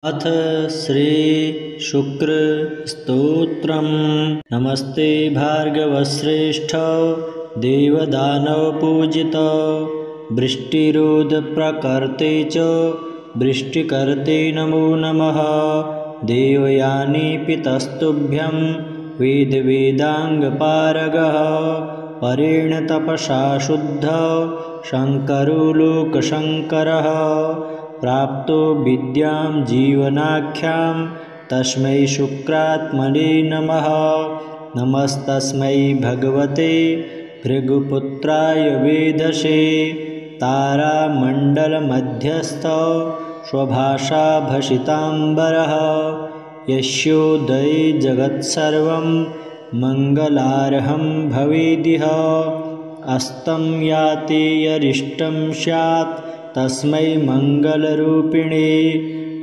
अथ श्री शुक्र स्तोत्रम्। नमस्ते भार्गवश्रेष्ठ देवदानवपूजित वृष्टिरोधप्रकर्ते च वृष्टिकर्ते नमो नमः। देवयानी पितस्तुभ्यं वेदवेदाङ्गपारगः परेण तपसा शुद्ध शङ्करो लोकशङ्करः। प्राप्तो विद्यां जीवनाख्यां तस्मै शुक्रात्मने नमः। नमस्तस्मै भगवते भृगुपुत्राय वेदसे तारामण्डलमध्यस्थ स्वभाषा भसिताम्बरः। यस्योदये जगत्सर्वं मङ्गलार्हं भवेदिह। अस्तं याति यरिष्टं स्यात् तस्मै मङ्गलरूपिणे।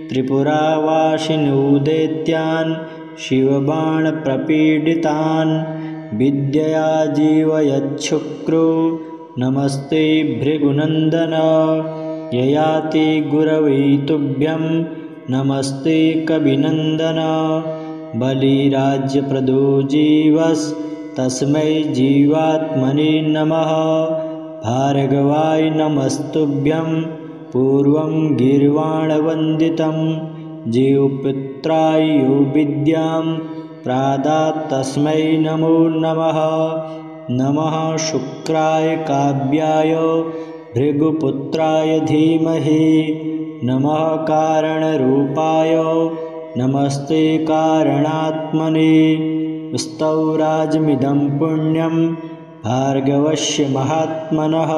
त्रिपुरावासिनोदैत्यान् शिवबाणप्रपीडितान् विद्यया जीवयच्छुक्रो नमस्ते भृगुनन्दन। ययाति गुरवे तुभ्यं नमस्ते कविनन्दन। बलिराज्यप्रदो जीवस्तस्मै जीवात्मने नमः। भार्गवाय नमस्तुभ्यं पूर्वं गीर्वाणवन्दितं जीवपुत्राय यो विद्यां प्रादात् तस्मै नमो नमः। नमः शुक्राय काव्याय भृगुपुत्राय धीमहि। नमः कारणरूपाय नमस्ते कारणात्मने। स्तौराजमिदं पुण्यं भार्गवस्य महात्मनः।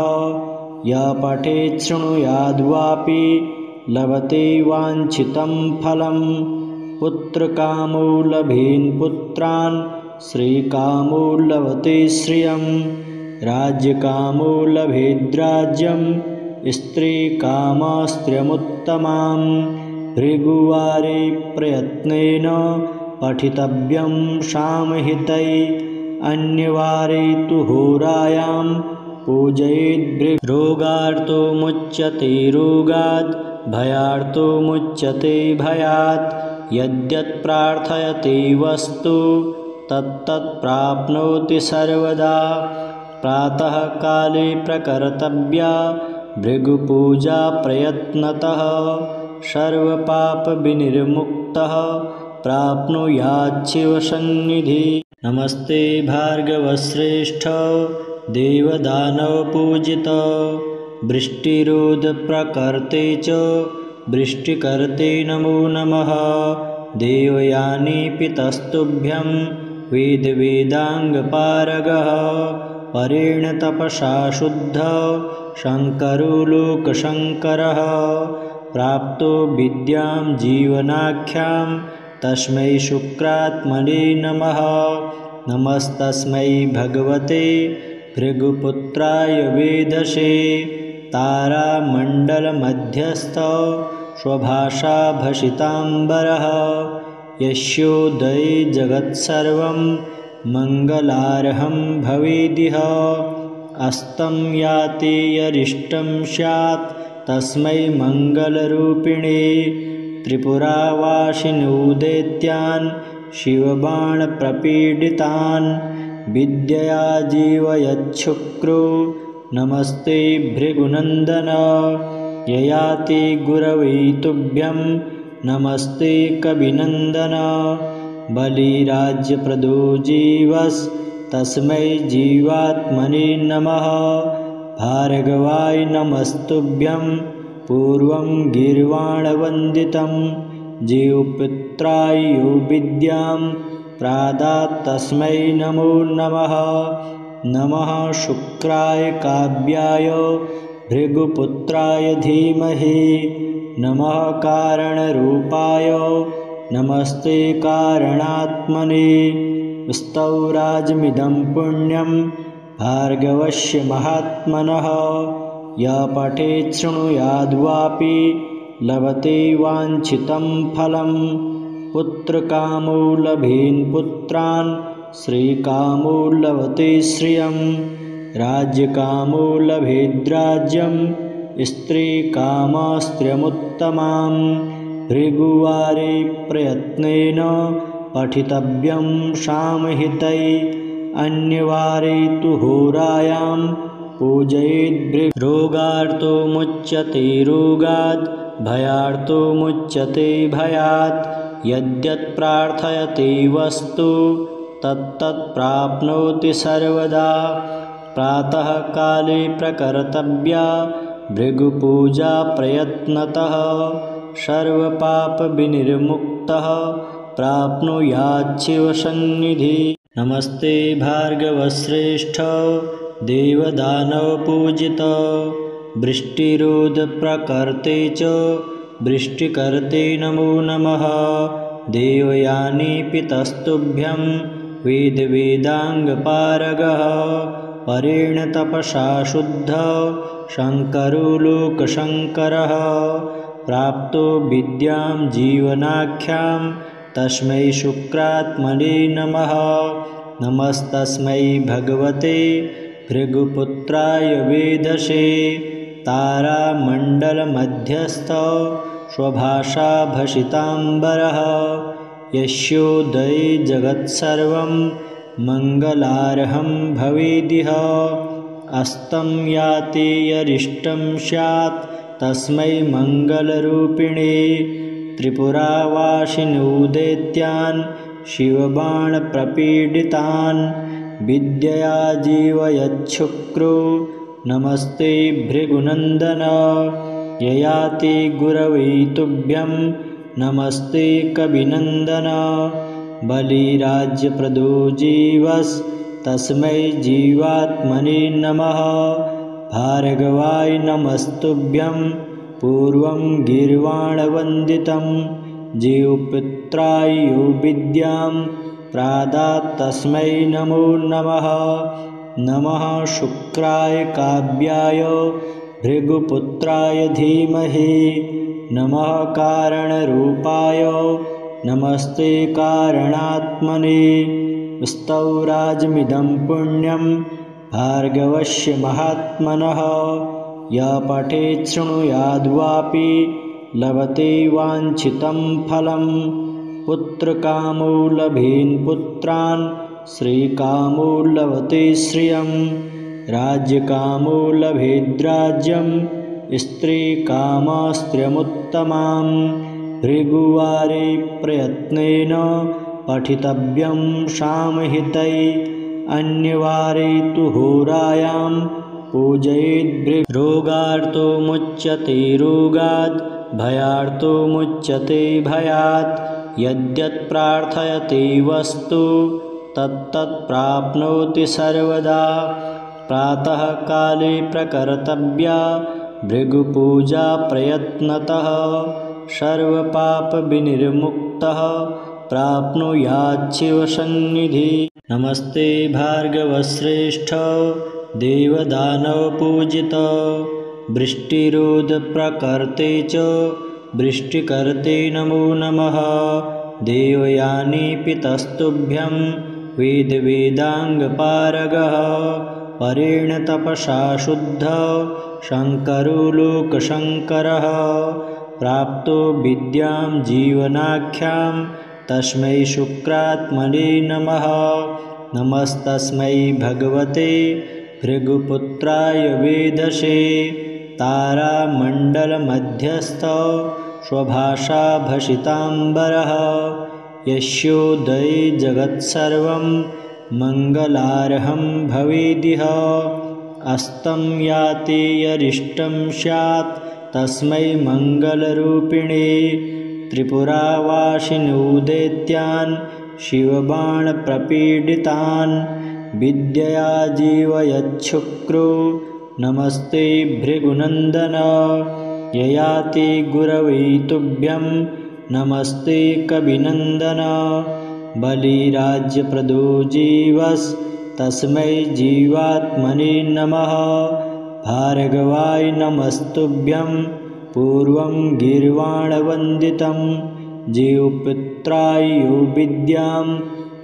यः पठेत् शृणुयाद्वापि लभते वाञ्छितं फलं। पुत्रकामो लभेन् पुत्रान् श्रीकामो लभते श्रियं। राज्यकामो लभेद्राज्यं स्त्रीकामस्त्रियमुत्तमां। भृगुवारे प्रयत्नेन पठितव्यं सामहितै। अन्यवारे तु होरायां पूजयेद्। रोगार्तो मुच्यते रोगात् भयार्तो मुच्यते भयात्। यद्यत् प्रार्थयते वस्तु तत्तत् प्राप्नोति सर्वदा। प्रातः काले प्रकर्तव्या भृगुपूजा प्रयत्नतः। सर्वपापविनिर्मुक्तः प्राप्नुयात् शिवसन्निधिः। नमस्ते भार्गवश्रेष्ठ देवदानवपूजित वृष्टिरोधप्रकर्ते च वृष्टिकर्ते नमो नमः। देवयानी पितस्तुभ्यं वेदवेदाङ्गपारगः परेण तपसा शुद्ध शङ्करो लोकशङ्करः। प्राप्तो विद्यां जीवनाख्यां तस्मै शुक्रात्मने नमः। नमस्तस्मै भगवते भृगुपुत्राय वेदसे तारामण्डलमध्यस्थ स्वभाषा भसिताम्बरः। यस्योदये जगत्सर्वं मङ्गलार्हं भवेदिह। अस्तं याति यरिष्टं स्यात् तस्मै मङ्गलरूपिणे। त्रिपुरावासिनोदैत्यान् शिवबाणप्रपीडितान् विद्यया जीवयच्छुक्रो नमस्ते भृगुनन्दन। ययाति गुरवे तुभ्यं नमस्ते कविनन्दन। बलिराज्यप्रदो जीवस्तस्मै जीवात्मने नमः। भार्गवाय नमस्तुभ्यं पूर्वं गीर्वाणवन्दितं जीवपुत्राय यो विद्यां प्रादात् तस्मै नमो नमः। नमः शुक्राय काव्याय भृगुपुत्राय धीमहि। नमः कारणरूपाय नमस्ते कारणात्मने। स्तौराजमिदं पुण्यं भार्गवस्य महात्मनः। यः पठेत् शृणुयाद्वापि लभते वाञ्छितं फलं। पुत्रकामो लभेन् पुत्रान् श्रीकामो लभते श्रियं। राज्यकामो लभेद्राज्यं स्त्रीकामस्त्रियमुत्तमां। भृगुवारे प्रयत्नेन पठितव्यं सामहितै अन्यवारे तु होरायां पूजयेद् रोगार्तो मुच्यते रोगात् भयार्तो मुच्यते भयात् यद्यत् प्रार्थयते वस्तु तत्तत् प्राप्नोति सर्वदा प्रातः काले प्रकर्तव्या भृगुपूजा प्रयत्नतः सर्वपापविनिर्मुक्तः प्राप्नुयाच्छिवसन्निधि। नमस्ते भार्गवश्रेष्ठ देवदानवपूजित वृष्टिरोधप्रकर्ते च वृष्टिकर्ते नमो नमः देवयानी पितस्तुभ्यं वेदवेदाङ्गपारगः परेण तपसा शुद्ध शङ्करो लोकशङ्करः प्राप्तो विद्यां जीवनाख्यां तस्मै शुक्रात्मने नमः नमस्तस्मै भगवते भृगुपुत्राय वेधसे तारामण्डलमध्यस्थ स्वभाषा भसिताम्बरः यस्योदये जगत्सर्वं मङ्गलार्हं भवेदिह अस्तं याति यरिष्टं स्यात् तस्मै मङ्गलरूपिणे त्रिपुरावासिनोदैत्यान् शिवबाणप्रपीडितान् विद्यया जीवयच्छुक्रो नमस्ते भृगुनन्दन ययाति गुरवे तुभ्यं नमस्ते कविनन्दन बलिराज्यप्रदो जीवस्तस्मै जीवात्मने नमः भार्गवाय नमस्तुभ्यं पूर्वं गीर्वाणवन्दितं जीवपुत्राय यो विद्यां प्रादात् तस्मै नमो नमः नमः शुक्राय काव्याय भृगुपुत्राय धीमहि नमः कारणरूपाय नमस्ते कारणात्मने स्तौराजमिदं पुण्यं भार्गवस्य महात्मनः यः पठेत् शृणुयाद्वापि लभते वाञ्छितं फलं पुत्रकामो लभेन् पुत्रान् श्रीकामो लभते श्रियं राज्यकामो लभेद्राज्यं स्त्रीकामस्त्रियमुत्तमां भृगुवारे प्रयत्नेन पठितव्यं सामहितै अन्यवारे तु होरायां पूजयेद् रोगार्तो मुच्यते रोगात् भयार्तो मुच्यते भयात् यद्यत् प्रार्थयते वस्तु तत्तत् प्राप्नोति सर्वदा प्रातः काले प्रकर्तव्या भृगुपूजा प्रयत्नतः सर्वपापविनिर्मुक्तः प्राप्नुयाच्छिवसन्निधि। नमस्ते भार्गवश्रेष्ठ देवदानवपूजित वृष्टिरोधप्रकर्ते च वृष्टिकर्ते नमो नमः देवयानी पितस्तुभ्यं वेदवेदाङ्गपारगः परेण तपसा शुद्ध शङ्करो लोकशङ्करः प्राप्तो विद्यां जीवनाख्यां तस्मै शुक्रात्मने नमः नमस्तस्मै भगवते भृगुपुत्राय वेधसे तारामण्डलमध्यस्थ स्वभाषा भसिताम्बरः यस्योदये जगत्सर्वं मङ्गलार्हं भवेदिह अस्तं याति यरिष्टं स्यात् तस्मै मङ्गलरूपिणे त्रिपुरावासिनोदैत्यान् शिवबाणप्रपीडितान् विद्यया जीवयच्छुक्रो नमस्ते भृगुनन्दन ययाति गुरवे तुभ्यं नमस्ते कविनन्दन बलिराज्यप्रदो जीवस्तस्मै जीवात्मने नमः भार्गवाय नमस्तुभ्यं पूर्वं गीर्वाणवन्दितं जीवपुत्राय यो विद्यां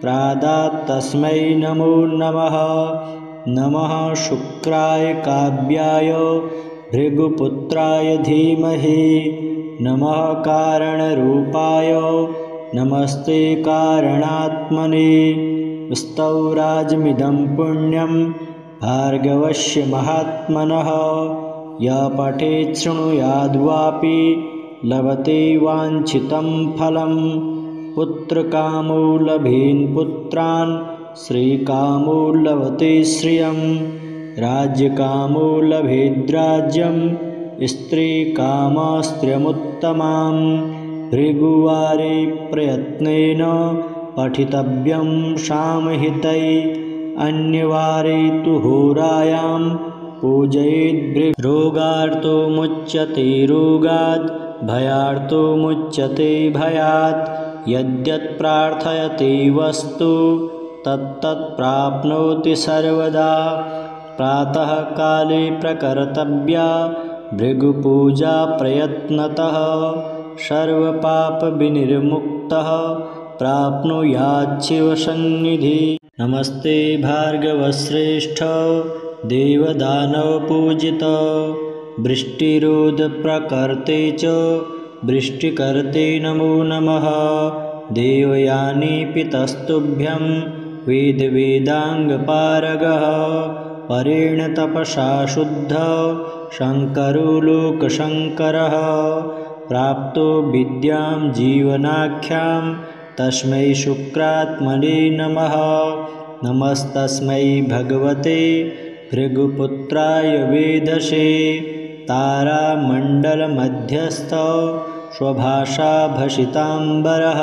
प्रादात् तस्मै नमो नमः नमः शुक्राय काव्याय भृगुपुत्राय धीमहि नमः कारणरूपाय नमस्ते कारणात्मने स्तौराजमिदं पुण्यं भार्गवस्य महात्मनः य पठेत् शृणुयाद्वापि लभते वाञ्छितं फलं पुत्रकामो लभेन् पुत्रान् श्रीकामो लभते श्रियं राज्यकामो लभेद्राज्यं स्त्रीकामस्त्रियमुत्तमां भृगुवारे प्रयत्नेन पठितव्यं सामहितै अन्यवारे तु होरायां पूजयेद् रोगार्तो मुच्यते रोगात् भयार्तो मुच्यते भयात् यद्यत् प्रार्थयते वस्तु तत्तत् प्राप्नोति सर्वदा प्रातः काले प्रकर्तव्या भृगुपूजा प्रयत्नतः सर्वपापविनिर्मुक्तः प्राप्नुयात् शिवसन्निधि नमस्ते भार्गवश्रेष्ठ देवदानवपूजित वृष्टिरोधप्रकर्ते च वृष्टिकर्ते नमो नमः देवयानी पितस्तुभ्यं वेदवेदाङ्गपारगः परेण तपसा शुद्ध शङ्करो लोकशङ्करः प्राप्तो विद्यां जीवनाख्यां तस्मै शुक्रात्मने नमः नमस्तस्मै भगवते भृगुपुत्राय वेधसे तारामण्डलमध्यस्थ स्वभाषा भसिताम्बरः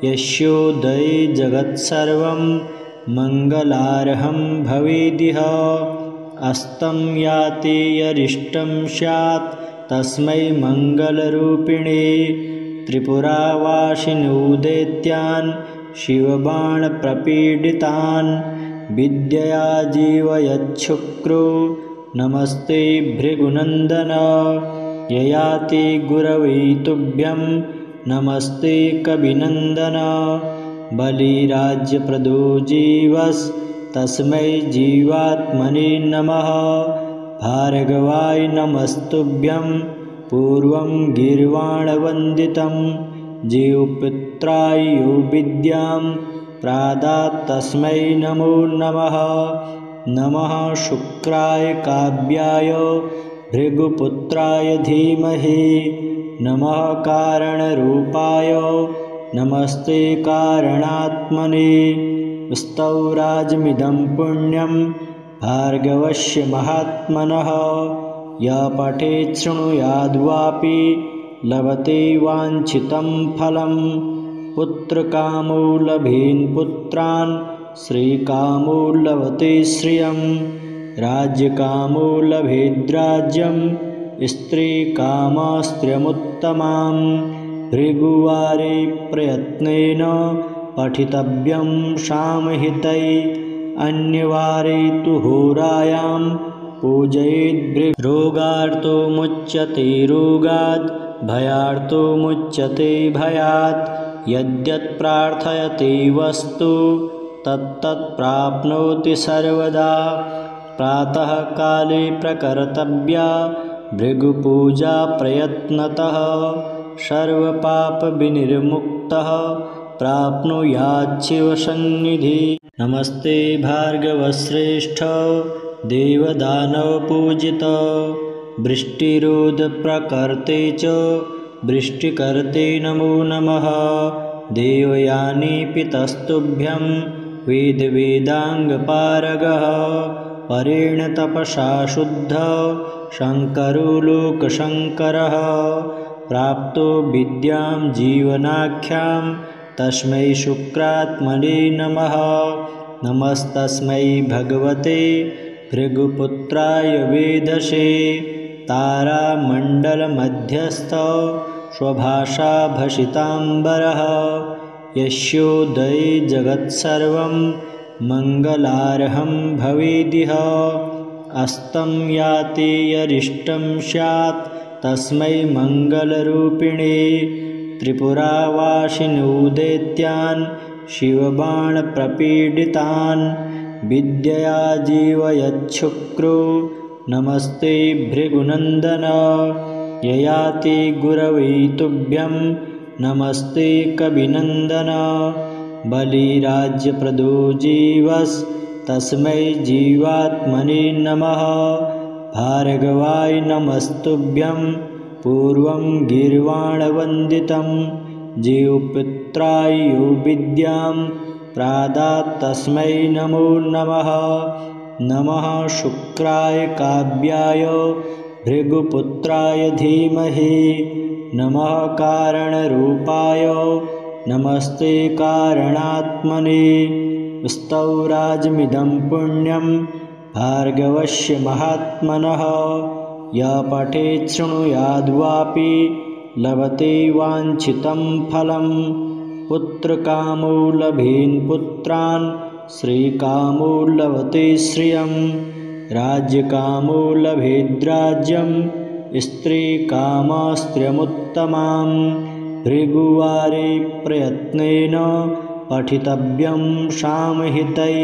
यस्योदये जगत्सर्वं मङ्गलार्हं भवेदिह अस्तं याति यरिष्टं स्यात् तस्मै मङ्गलरूपिणे त्रिपुरावासिनोदैत्यान् शिवबाणप्रपीडितान् विद्यया जीवयच्छुक्रो नमस्ते भृगुनन्दन ययाति गुरवे तुभ्यं नमस्ते कविनन्दन बलिराज्यप्रदो जीवस्तस्मै जीवात्मने नमः भार्गवाय नमस्तुभ्यं पूर्वं गीर्वाणवन्दितं जीवपुत्राय यो विद्यां प्रादात् तस्मै नमो नमः नमः शुक्राय काव्याय भृगुपुत्राय धीमहि नमः कारणरूपाय नमस्ते कारणात्मने स्तौराजमिदं पुण्यं भार्गवस्य महात्मनः य पठेत् शृणुयाद्वापि लभते वाञ्छितं फलं पुत्रकामो लभेन् पुत्रान् श्रीकामो लभते श्रियं राज्यकामो लभेद्राज्यं स्त्रीकामस्त्रियमुत्तमां भृगुवारे प्रयत्नेन पठितव्यं सामहितै अन्यवारे तु होरायां पूजयेद् रोगार्तो मुच्यते रोगात् भयार्तो मुच्यते भयात् यद्यत् प्रार्थयते वस्तु तत्तत् प्राप्नोति सर्वदा प्रातः काले प्रकर्तव्या भृगुपूजा प्रयत्नतः सर्वपापविनिर्मुक्तः प्राप्नुयात् शिवसन्निधि नमस्ते भार्गवश्रेष्ठ देवदानवपूजित वृष्टिरोधप्रकर्ते च वृष्टिकर्ते नमो नमः देवयानी पितस्तुभ्यं वेदवेदाङ्गपारगः परेण तपसा शुद्ध शङ्करो लोकशङ्करः प्राप्तो विद्यां जीवनाख्यां तस्मै शुक्रात्मने नमः नमस्तस्मै भगवते भृगुपुत्राय वेधसे तारामण्डलमध्यस्थ स्वभाषा भसिताम्बरः यस्योदये जगत्सर्वं मङ्गलार्हं भवेदिह अस्तं याति यरिष्टं स्यात् तस्मै मङ्गलरूपिणे त्रिपुरावासिनोदैत्यान् शिवबाणप्रपीडितान् विद्यया जीवयच्छुक्रो नमस्ते भृगुनन्दन ययाति गुरवे तुभ्यं नमस्ते कविनन्दन बलिराज्यप्रदो जीवस्तस्मै जीवात्मने नमः भार्गवाय नमस्तुभ्यं पूर्वं गीर्वाणवन्दितं जीवपुत्राय यो विद्यां प्रादात् तस्मै नमो नमः नमः शुक्राय काव्याय भृगुपुत्राय धीमहि नमः कारणरूपाय नमस्ते कारणात्मने स्तौराजमिदं पुण्यं भार्गवस्य महात्मनः यः पठेत् शृणुयाद्वापि लभते वाञ्छितं फलं पुत्रकामो लभेन् पुत्रान् श्रीकामो लभते श्रियं राज्यकामो लभेद्राज्यं स्त्रीकामस्त्रियमुत्तमां भृगुवारे प्रयत्नेन पठितव्यं सामहितै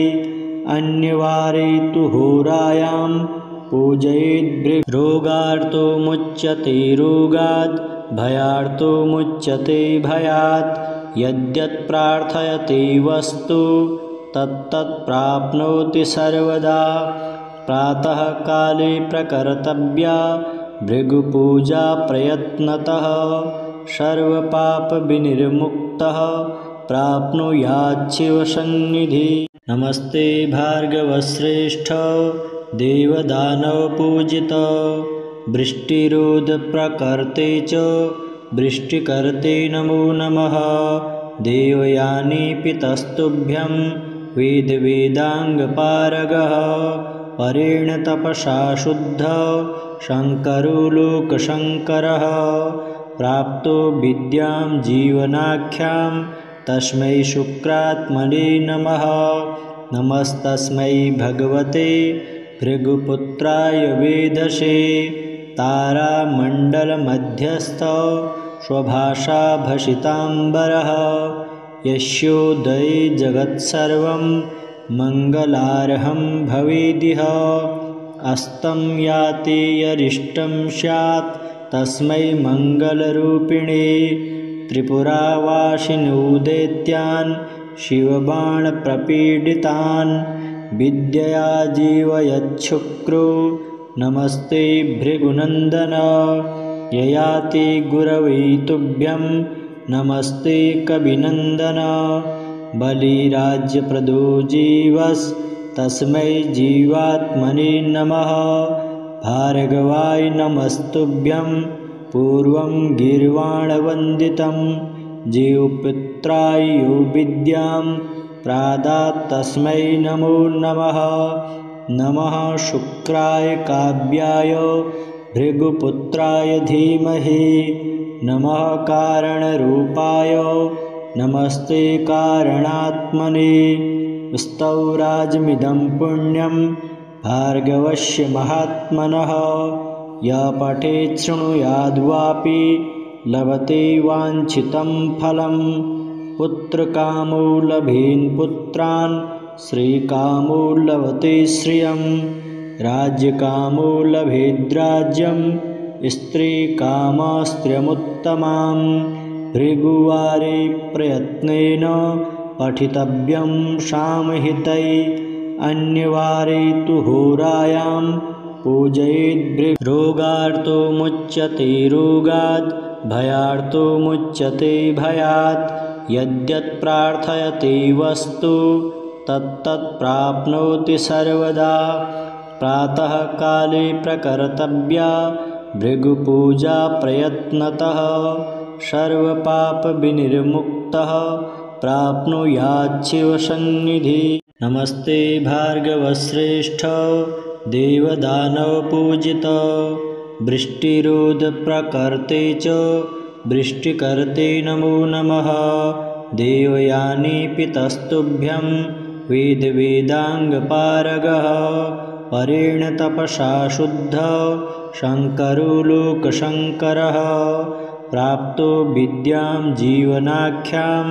अन्यवारे तु होरायां पूजयेद् रोगार्तो मुच्यते रोगात् भयार्तो मुच्यते भयात् यद्यत् प्रार्थयते वस्तु तत्तत् प्राप्नोति सर्वदा प्रातः काले प्रकर्तव्या भृगुपूजा प्रयत्नतः सर्वपापविनिर्मुक्तः प्राप्नुयाच्छिवसन्निधि नमस्ते भार्गवश्रेष्ठ देवदानवपूजित वृष्टिरोधप्रकर्ते च वृष्टिकर्ते नमो नमः देवयानी पितस्तुभ्यं वेदवेदाङ्गपारगः परेण तपसा शुद्धः शङ्करो लोकशङ्करः प्राप्तो विद्यां जीवनाख्यां तस्मै शुक्रात्मने नमः नमस्तस्मै भगवते भृगुपुत्राय वेदसे तारामण्डलमध्यस्थ स्वभाषा भसिताम्बरः यस्योदये जगत्सर्वं मङ्गलार्हं भवेदिह अस्तं याति यरिष्टं स्यात् तस्मै मङ्गलरूपिणे त्रिपुरावासिनोदैत्यान् शिवबाणप्रपीडितान् विद्यया जीवयच्छुक्रो नमस्ते भृगुनन्दन ययाति गुरवे तुभ्यं नमस्ते कविनन्दन बलिराज्यप्रदो जीवस्तस्मै जीवात्मने नमः भार्गवाय नमस्तुभ्यं पूर्वं गीर्वाणवन्दितं जीवपुत्राय यो विद्यां प्रादात् तस्मै नमो नमः नमः शुक्राय काव्याय भृगुपुत्राय धीमहि नमः कारणरूपाय नमस्ते कारणात्मने स्तौराजमिदं पुण्यं भार्गवस्य महात्मनः यः पठेत् शृणुयाद्वापि लभते वाञ्छितं फलं पुत्रकामो लभेन् पुत्रान् श्रीकामो लभते श्रियं राज्यकामो लभेद्राज्यं स्त्रीकामस्त्रियमुत्तमां भृगुवारे प्रयत्नेन पठितव्यं सामहितै अन्यवारे तु होरायां पूजयेद् रोगार्तो मुच्यते रोगात् भयार्तो मुच्यते भयात् यद्यत् प्रार्थयते वस्तु तत्तत् प्राप्नोति सर्वदा प्रातः काले प्रकर्तव्या भृगुपूजा प्रयत्नतः सर्वपापविनिर्मुक्तः प्राप्नुयाच्छिवसन्निधि नमस्ते भार्गवश्रेष्ठ देवदानवपूजित वृष्टिरोधप्रकर्ते च वृष्टिकर्ते नमो नमः देवयानी पितस्तुभ्यं वेदवेदाङ्गपारगः परेण तपसा शुद्धः शङ्करो लोकशङ्करः प्राप्तो विद्यां जीवनाख्यां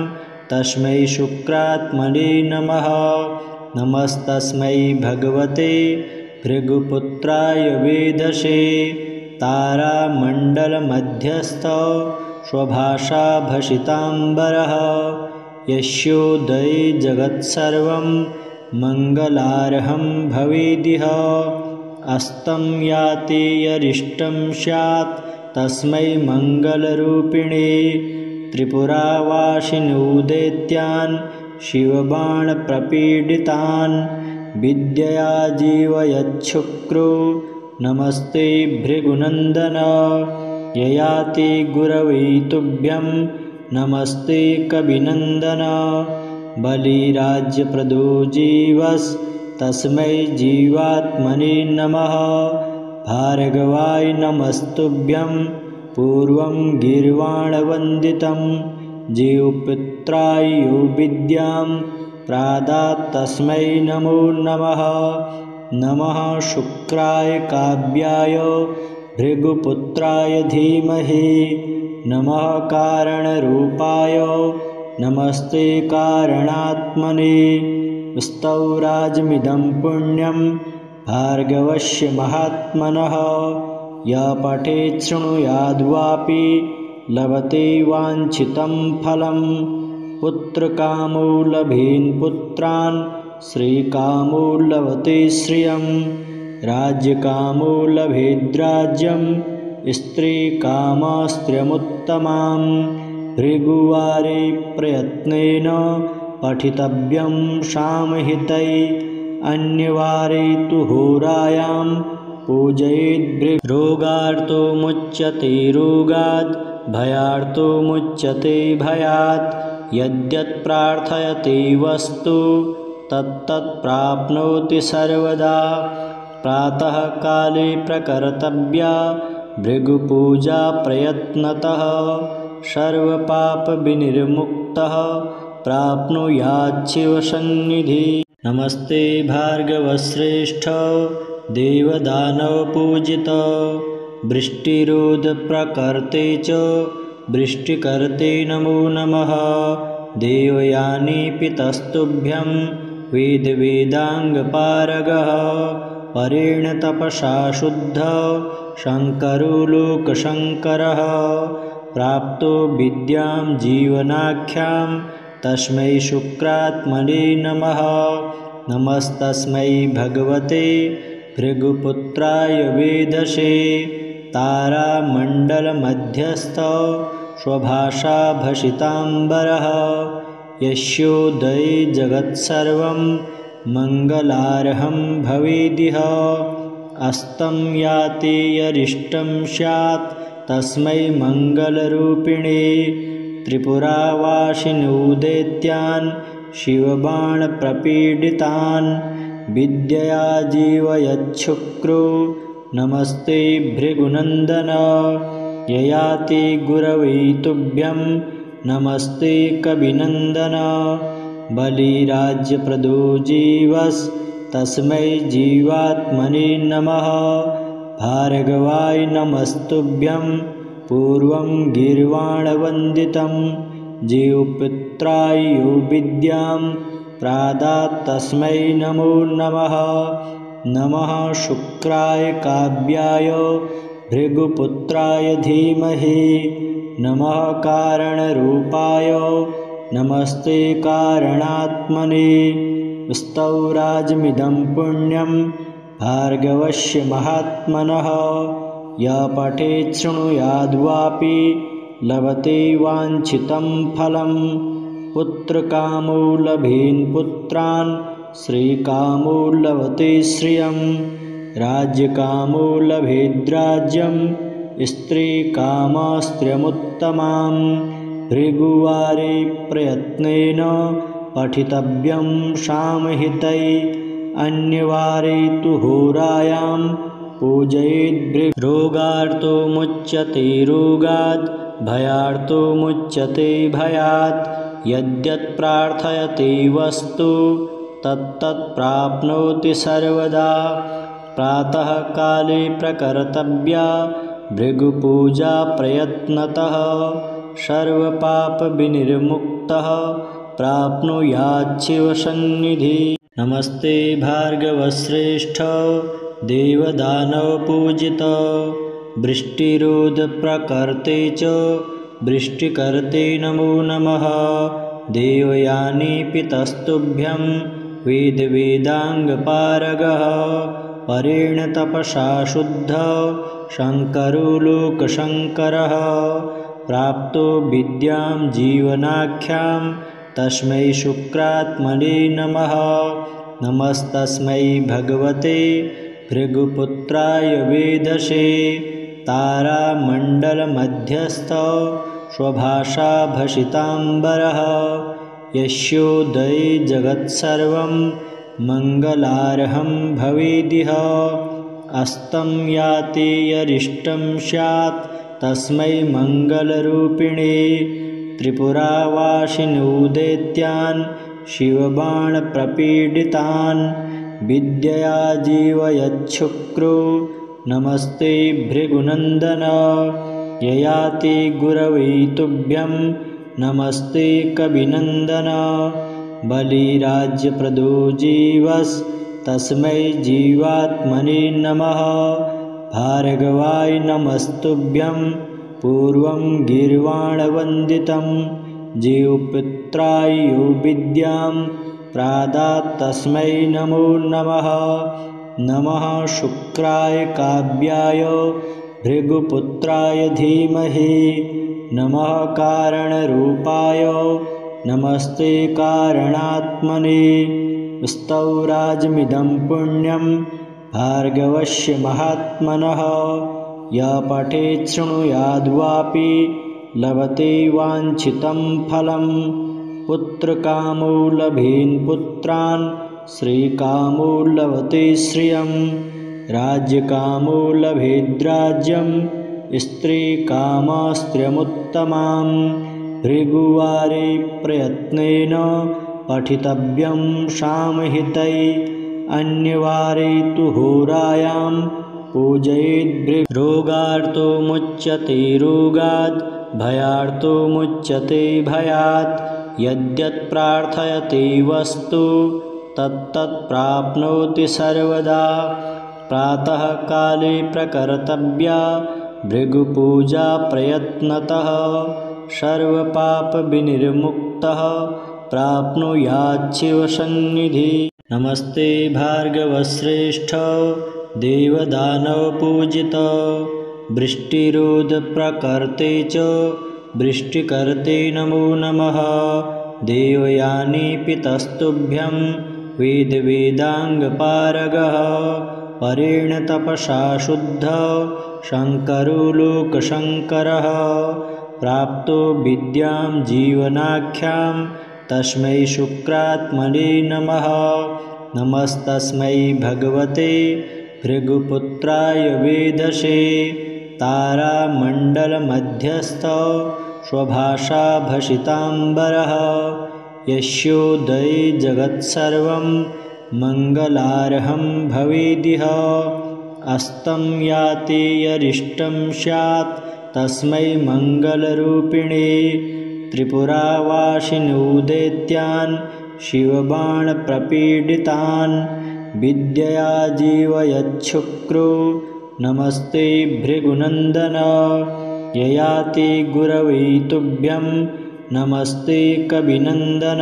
तस्मै शुक्रात्मने नमः नमस्तस्मै भगवते भृगुपुत्राय वेदसे तारामण्डलमध्यस्थ स्वभाषा भसिताम्बरः यस्योदये जगत्सर्वं मङ्गलार्हं भवेदिह अस्तं याति यरिष्टं स्यात् तस्मै मङ्गलरूपिणे त्रिपुरावासिनोदैत्यान् शिवबाणप्रपीडितान् विद्यया जीवयच्छुक्रो नमस्ते भृगुनन्दन ययाति गुरवे तुभ्यं नमस्ते कविनन्दन बलिराज्यप्रदो जीवस्तस्मै जीवात्मने नमः भार्गवाय नमस्तुभ्यं पूर्वं गीर्वाणवन्दितं जीवपुत्राय यो विद्यां प्रादात् तस्मै नमो नमः नमः शुक्राय काव्याय भृगुपुत्राय धीमहि नमः कारणरूपाय नमस्ते कारणात्मने स्तौराजमिदं पुण्यं भार्गवस्य महात्मनः य पठेत् शृणुयाद्वापि लभते वाञ्छितं फलं पुत्रकामो लभेन् पुत्रान् श्रीकामो लभते श्रियं राज्यकामो लभेद्राज्यं स्त्रीकामस्त्रियमुत्तमां भृगुवारे प्रयत्नेन पठितव्यं सामहितै अन्यवारे तु होरायां पूजयेद् रोगार्तो मुच्यते रोगात् भयार्तो मुच्यते भयात् यद्यत् प्रार्थयते वस्तु तत्तत् प्राप्नोति सर्वदा प्रातः काले प्रकर्तव्या भृगुपूजा प्रयत्नतः सर्वपापविनिर्मुक्तः प्राप्नुयाच्छिवसन्निधि नमस्ते भार्गवश्रेष्ठ देवदानवपूजित वृष्टिरोधप्रकर्ते च वृष्टिकर्ते नमो नमः देवयानी पितस्तुभ्यं वेदवेदाङ्गपारगः परेण तपसा शुद्ध शङ्करो लोकशङ्करः प्राप्तो विद्यां जीवनाख्यां तस्मै शुक्रात्मने नमः नमस्तस्मै भगवते भृगुपुत्राय वेदसे तारामण्डलमध्यस्थ स्वभाषा भसिताम्बरः यस्योदये जगत्सर्वं मङ्गलार्हं भवेदिह अस्तं याति यरिष्टं स्यात् तस्मै मङ्गलरूपिणे त्रिपुरावासिनोदैत्यान् शिवबाणप्रपीडितान् विद्यया जीवयच्छुक्रो नमस्ते भृगुनन्दन ययाति गुरवे तुभ्यं नमस्ते कविनन्दन बलिराज्यप्रदो जीवस्तस्मै जीवात्मने नमः भार्गवाय नमस्तुभ्यं पूर्वं गीर्वाणवन्दितं जीवपुत्राय यो विद्यां प्रादात् तस्मै नमो नमः नमः शुक्राय काव्याय भृगुपुत्राय धीमहि नमः कारणरूपाय नमस्ते कारणात्मने स्तौराजमिदं पुण्यं भार्गवस्य महात्मनः य पठेत् शृणुयाद्वापि लभते वाञ्छितं फलं पुत्रकामो लभेन् पुत्रान् श्रीकामो लभते श्रियं राज्यकामो लभेद्राज्यं स्त्रीकामस्त्रियमुत्तमां भृगुवारे प्रयत्नेन पठितव्यं सामहितै अन्यवारे तु होरायां पूजयेद् रोगार्तो मुच्यते रोगात् भयार्तो मुच्यते भयात् यद्यत् प्रार्थयते वस्तु तत्तत् प्राप्नोति सर्वदा प्रातः काले प्रकर्तव्या भृगुपूजा प्रयत्नतः सर्वपापविनिर्मुक्तः प्राप्नुयाच्छिवसन्निधि नमस्ते भार्गवश्रेष्ठ देवदानवपूजित वृष्टिरोधप्रकर्ते च वृष्टिकर्ते नमो नमः। देवयानी पितस्तुभ्यं वेदवेदाङ्गपारगः परेण तपसा शुद्धः शङ्करो लोकशङ्करः। प्राप्तो विद्यां जीवनाख्यां तस्मै शुक्रात्मने नमः। नमस्तस्मै भगवते भृगुपुत्राय वेदसे। तारामण्डलमध्यस्थ स्वभाषा भसिताम्बरः यस्योदये जगत्सर्वं मङ्गलार्हं भवेदिह। अस्तं याति यरिष्टं स्यात् तस्मै मङ्गलरूपिणे। त्रिपुरावासिनोदैत्यान् शिवबाणप्रपीडितान् विद्यया जीवयच्छुक्रो नमस्ते भृगुनन्दन। ययाति गुरवे तुभ्यं नमस्ते कविनन्दन। बलिराज्यप्रदो जीवस्तस्मै जीवात्मने नमः। भार्गवाय नमस्तुभ्यं पूर्वं गीर्वाणवन्दितं। जीवपुत्राय यो विद्यां प्रादात् तस्मै नमो नमः। नमः शुक्राय काव्याय भृगुपुत्राय धीमहि। नमः कारणरूपाय नमस्ते कारणात्मने। स्तौराजमिदं पुण्यं भार्गवस्य महात्मनः। यः पठेत् शृणुयाद्वापि लभते वाञ्छितं फलम्। पुत्रकामो लभेन् पुत्रान् श्रीकामो लभते श्रियं। राज्यकामो लभेद्राज्यं स्त्रीकामस्त्रियमुत्तमां। भृगुवारे प्रयत्नेन पठितव्यं सामहितै। अन्यवारे तु होरायां पूजयेद्। रोगार्तो मुच्यते रोगात् भयार्तो मुच्यते भयात्। यद्यत् प्रार्थयते वस्तु तत्तत् प्राप्नोति सर्वदा। प्रातः काले प्रकर्तव्या भृगुपूजा प्रयत्नतः। सर्वपापविनिर्मुक्तः प्राप्नुयात् शिवसन्निधि। नमस्ते भार्गवश्रेष्ठ देवदानवपूजित। वृष्टिरोधप्रकर्ते च वृष्टिकर्ते नमो नमः। देवयानी पितस्तुभ्यं वेदवेदाङ्गपारगः परेण तपसा शुद्धः शङ्करो लोकशङ्करः। प्राप्तो विद्यां जीवनाख्यां तस्मै शुक्रात्मने नमः। नमस्तस्मै भगवते भृगुपुत्राय वेदसे। तारामण्डलमध्यस्थ स्वभाषा भसिताम्बरः यस्योदये जगत्सर्वं मङ्गलार्हं भवेदिह। अस्तं याति यरिष्टं स्यात् तस्मै मङ्गलरूपिणे। त्रिपुरावासिनोदैत्यान् शिवबाणप्रपीडितान् विद्यया जीवयच्छुक्रो नमस्ते भृगुनन्दन। ययाति गुरवे तुभ्यं नमस्ते कविनन्दन।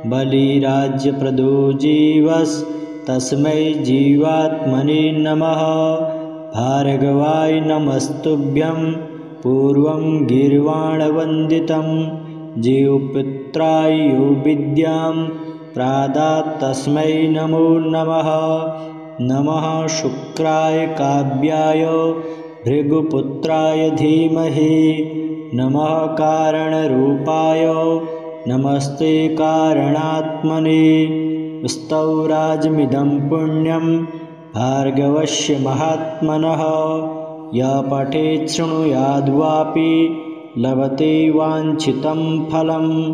बलिराज्यप्रदो जीवस्तस्मै जीवात्मने नमः। भार्गवाय नमस्तुभ्यं पूर्वं गीर्वाणवन्दितं। जीवपुत्राय यो विद्यां प्रादात् तस्मै नमो नमः। नमः शुक्राय काव्याय भृगुपुत्राय धीमहि। नमः कारणरूपाय नमस्ते कारणात्मने। स्तौराजमिदं पुण्यं भार्गवस्य महात्मनः। यः पठेत् शृणुयाद्वापि लभते वाञ्छितं फलम्।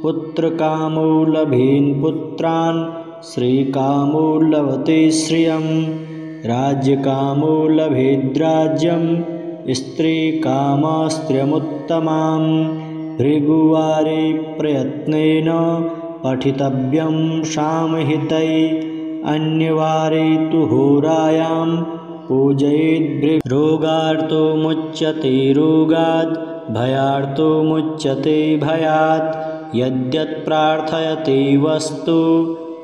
पुत्रकामो लभेन् पुत्रान् श्रीकामो लभते श्रियं। राज्यकामो लभेद्राज्यं स्त्रीकामस्त्रियमुत्तमां। भृगुवारे प्रयत्नेन पठितव्यं सामहितै। अन्यवारे तु होरायां पूजयेद् रोगार्तो मुच्यते रोगात् भयार्तो मुच्यते भयात् यद्यत् प्रार्थयते वस्तु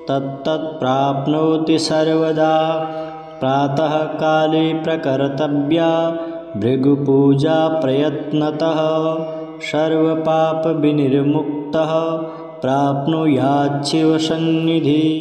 तत्तत् प्राप्नोति सर्वदा प्रातः काले प्रकर्तव्या भृगुपूजा प्रयत्नतः सर्वपापविनिर्मुक्तः प्राप्नुयात् शिवसन्निधिः।